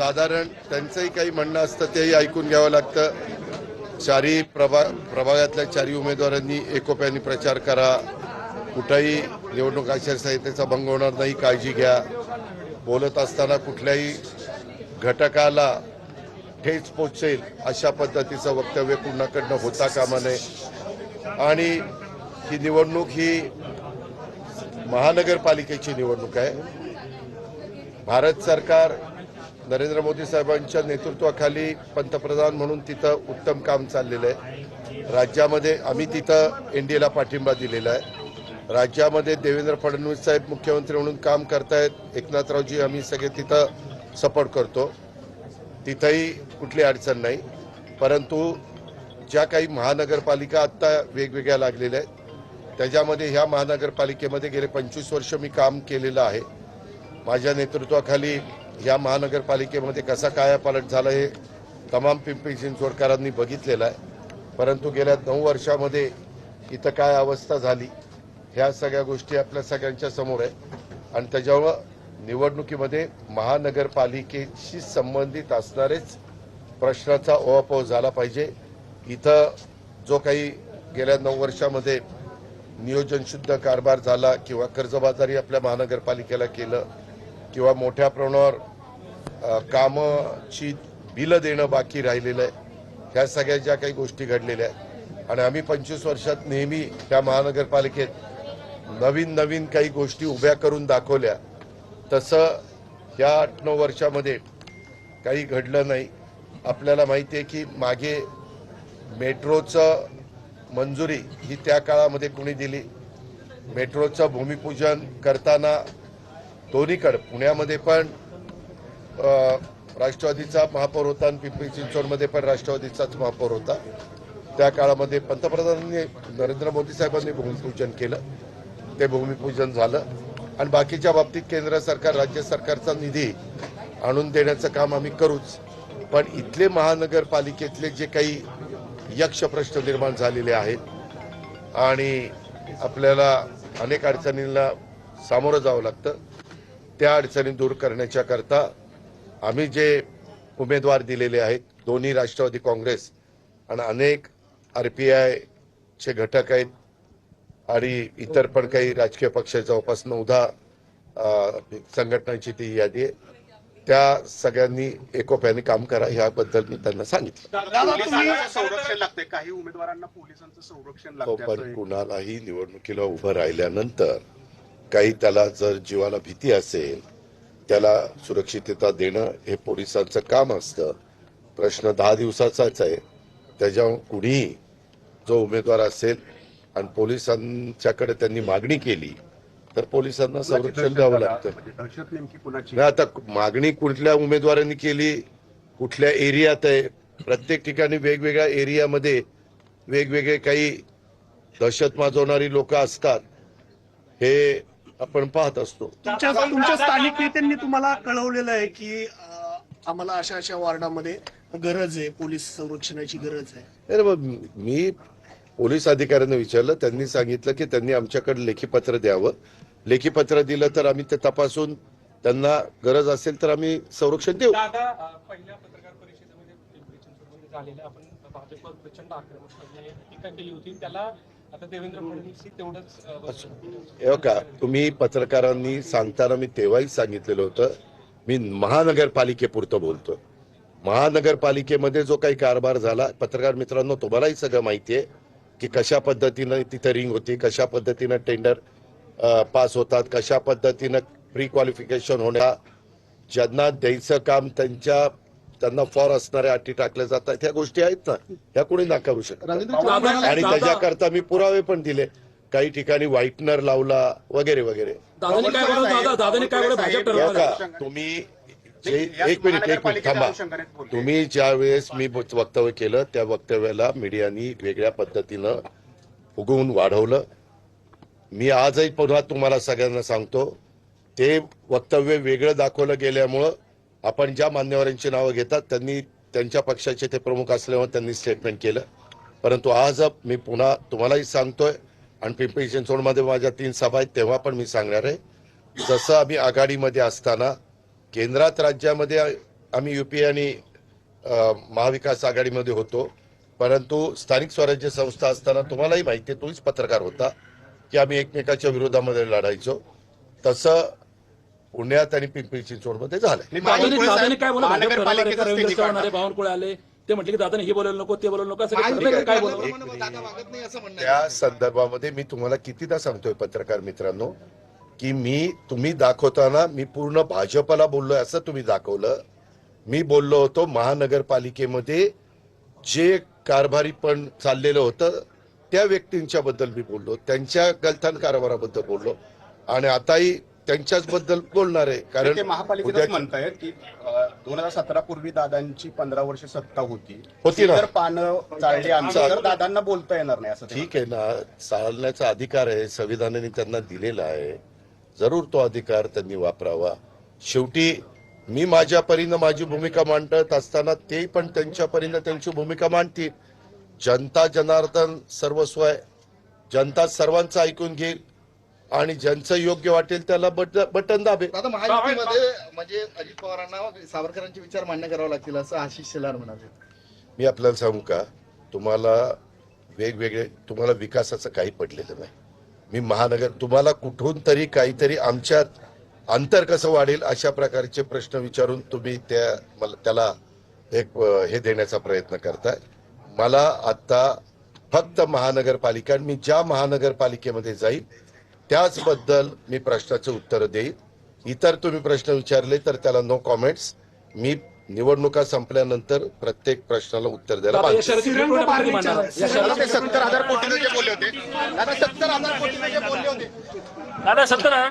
साधारण त्यांचंही काही म्हणणं असतं तेही ऐकून घ्यावं लागतं। चारी प्रभागातल्या चारी उमेदवारांनी एकोप्याने प्रचार करा, कुठेही निवडणूक आचारसंहितेचा भंग होणार नाही काळजी घ्या, बोलत असताना कुठल्याही घटकाला ठेच पोचेल अशा पद्धतीचं वक्तव्य कुणाकडनं होता कामा नये। आणि ही निवडणूक ही महानगरपालिकेची निवडणूक आहे। भारत सरकार नरेंद्र मोदी साहेबांच्या नेतृत्वाखाली पंतप्रधान म्हणून तिथं उत्तम काम चाललेलं आहे। राज्यामध्ये आम्ही तिथं एनडीएला पाठिंबा दिलेला आहे। राज्यामध्ये देवेंद्र फडणवीस साहेब मुख्यमंत्री म्हणून काम करतायत, एकनाथरावजी आम्ही सगळे तिथं सपोर्ट करतो, तिथंही कुठली अडचण नाही। परंतु ज्या काही महानगरपालिका आत्ता वेगवेगळ्या लागलेल्या आहेत त्याच्यामध्ये ह्या महानगरपालिकेमध्ये गेले 25 वर्ष मी काम केलेलं आहे। माझ्या नेतृत्वाखाली या महानगरपालिकेमध्ये कसा कायापालट झाला हे तमाम पिंपरी चिंचवडकरांनी बघितलेलं आहे। परंतु गेल्या 9 वर्षामध्ये इथं काय अवस्था झाली ह्या सगळ्या गोष्टी आपल्या सगळ्यांच्या समोर आहे। आणि त्याच्यामुळं निवडणुकीमध्ये महानगरपालिकेशी संबंधित असणारेच प्रश्नाचा ओहापोह झाला पाहिजे। इथं जो काही गेल्या 9 वर्षामध्ये नियोजन शुद्ध कारभार झाला किंवा कर्जबाजारी आपल्या महानगरपालिकेला केलं किंवा मोठ्या प्रमाणावर कामाची बिलं देणं बाकी राहिलेलं आहे, ह्या सगळ्या ज्या काही गोष्टी घडलेल्या आहेत आणि आम्ही 25 वर्षात नेहमी त्या महानगरपालिकेत नवीन नवीन काही गोष्टी उभ्या करून दाखवल्या, तसं ह्या 8-9 वर्षामध्ये काही घडलं नाही। आपल्याला माहिती आहे की मागे मेट्रोचं मंजुरी ही त्या काळामध्ये कोणी दिली, मेट्रोचं भूमिपूजन करताना दोन्हीकडे पुण्यामध्ये पण राष्ट्रवादीचा महापौर होता आणि पिंपरी चिंचवडमध्ये पण राष्ट्रवादीचाच महापौर होता। त्या काळामध्ये पंतप्रधानांनी नरेंद्र मोदी साहेबांनी भूमिपूजन केलं, ते भूमिपूजन झालं आणि बाकीच्या बाबतीत केंद्र सरकार राज्य सरकारचा निधी आणून देण्याचं काम आम्ही करूच। पण इथले महानगरपालिकेतले जे काही यक्ष प्रश्न निर्माण झालेले आहेत आणि आपल्याला अनेक अडचणींना सामोरं जावं लागतं, त्या अडचणी दूर करण्याच्या करता आम्ही जे उमेदवार दिलेले आहेत, दोन्ही राष्ट्रवादी काँग्रेस आणि अनेक RPI चे घटक आहेत आणि इतर पण काही राजकीय पक्ष जवळपास 9-10 संघटनांची ती यादी आहे, त्या सगळ्यांनी एकोप्याने काम करा याबद्दल मी त्यांना सांगितलं। संरक्षण लागते, काही उमेदवारांना पोलिसांचं संरक्षण लागतं, पण कुणालाही निवडणुकीला उभं राहिल्यानंतर काही त्याला जर जीवाला भीती असेल त्याला सुरक्षितता देणं हे पोलिसांचं काम असतं। प्रश्न 10 दिवसाचाच आहे, त्याच्यावर कुणीही जो उमेदवार असेल आणि पोलिसांच्याकडे त्यांनी मागणी केली तर पोलिसांना संरक्षण द्यावं लागतं। दहशत नेमकी कुणाची नाही, आता मागणी कुठल्या उमेदवारांनी केली, कुठल्या एरियात आहे, प्रत्येक ठिकाणी वेगवेगळ्या एरियामध्ये वेगवेगळे काही दहशत माजवणारी लोक असतात, हे आपण पाहत असतो। तुमच्या स्थानिक नेत्यांनी तुम्हाला कळवलेलं आहे की आम्हाला अशा अशा वार्डामध्ये गरज आहे, पोलीस संरक्षणाची गरज आहे। अरे मी पोलीस अधिकाऱ्यांना विचारलं, त्यांनी सांगितलं की त्यांनी आमच्याकडे लेखीपत्र द्यावं, लेखीपत्र दिलं तर आम्ही ते तपासून त्यांना गरज असेल तर आम्ही संरक्षण देऊ। दादा, पहिल्या पत्रकार परिषदेमध्ये पिंपरी चिंचवडमध्ये झालेलं आपण भाजपवर प्रचंड आक्रमक टीका केली होती, त्याला आता देवेंद्र फडणवीस तेवढंच का तुम्ही पत्रकारांनी सांगताना मी तेव्हाही सांगितलेलं होतं, मी महानगरपालिकेपुरतं बोलतो। महानगरपालिकेमध्ये जो काही कारभार झाला, पत्रकार मित्रांनो तुम्हालाही सगळं माहिती आहे की कशा पद्धतीनं तिथे रिंग होती, कशा पद्धतीनं टेंडर पास होतात, कशा पद्धतीनं प्री क्वालिफिकेशन होण्या, ज्यांना द्यायचं काम त्यांना फॉर असणाऱ्या अटी टाकल्या जातात, ह्या गोष्टी आहेत ना, ह्या कोणी नाकारू शकत आणि त्याच्याकरता मी पुरावे पण दिले, काही ठिकाणी व्हाईटनर लावला वगैरे वगैरे। तुम्ही एक मिनिट थांबा, तुम्ही ज्या वेळेस मी वक्तव्य केलं त्या वक्तव्याला मीडियानी वेगळ्या पद्धतीनं उगवून वाढवलं। मी आजही पुन्हा तुम्हाला सगळ्यांना सांगतो, ते वक्तव्य वेगळं दाखवलं गेल्यामुळं आपण ज्या मान्यवरांची नावं घेतात त्यांनी त्यांच्या पक्षाचे ते प्रमुख असल्यामुळे त्यांनी स्टेटमेंट केलं। परंतु आज मी पुन्हा तुम्हालाही सांगतोय आणि पिंपरी चिंचवडमध्ये माझ्या 3 सभा आहेत तेव्हा पण मी सांगणार आहे, जसं आम्ही आघाडीमध्ये असताना केंद्रात राज्यामध्ये आम्ही युपीए आणि महाविकास आघाडीमध्ये होतो, परंतु स्थानिक स्वराज्य संस्था असताना तुम्हालाही माहिती आहे, तोच पत्रकार होता, की आम्ही एकमेकाच्या विरोधामध्ये लढायचो. तसं पुण्यात आणि पिंपरी चिंचवडमध्ये झालंय. दादाने काय बोला महानगरपालिकेचं रवींद्र स्थिती चव्हाण आले, बावनकुळे आले, ते म्हटले की दादाने हे बोलायला नको, ते बोलायला नको, असं काय बोलतो? एक मिनिट. त्या संदर्भामध्ये मी तुम्हाला कितीदा सांगतोय पत्रकार मित्रांनो, की तुम्ही दाखवताना मी पूर्ण भाजपला बोललोय असं तुम्ही दाखवलं. मी बोललो होतो महानगरपालिकेमध्ये जे कारभारी पण चाललेलं होतं त्या व्यक्तींच्या बद्दल मी बोललो, त्यांच्या गलथान कारभाराबद्दल बोललो आणि आताही त्यांच्याच बद्दल बोलणार आहे. ते कारण महापालिकेतच उद्याची- म्हणतायत की 2017 पूर्वी दादांची 15 वर्ष सत्ता होती ना. तर पानं चालली आमची, तर दादांना बोलता येणार नाही असं ते ठीक आहे ना, चालण्याचा अधिकार आहे, संविधानाने त्यांना दिलेला आहे. जरूर तो अधिकार त्यांनी वापरावा. शेवटी मी माझ्या परीनं माझी भूमिका मांडत असताना ते पण त्यांच्या परीनं त्यांची भूमिका मांडतील. जनता जनार्दन सर्वस्व आहे. जनता सर्वांचं ऐकून घेईल आणि ज्यांचं योग्य वाटेल त्याला बटन दाबेल. आता महायुतीमध्ये म्हणजे अजित पवारांना सावरकरांचे विचार मान्य करावे लागतील असं आशिष शेलार म्हणाले. मी आपल्याला सांगू का, तुम्हाला विकासाचं काही पडलेलं नाही. मी तुम्हाला कुठून तरी काहीतरी आमच्यात अंतर कसं वाढेल अशा प्रकारचे प्रश्न विचारून तुम्ही त्याला एक हे देण्याचा प्रयत्न करताय. मला आता फक्त महानगरपालिका, मी ज्या महानगरपालिकेमध्ये जाईल त्याचबद्दल मी प्रश्नाचं उत्तर देईल. इतर तुम्ही प्रश्न विचारले तर त्याला नो कॉमेंट्स. मी निवडणुका संपल्यानंतर प्रत्येक प्रश्नाला उत्तर द्यायला दादा, या बांधील. शर्यतीत बिलकुल आपण मानणार नाही. या शर्यतीत 70,000 कोटी जे बोलले होते, दादा 70,000 कोटी जे बोलले होते दादा 70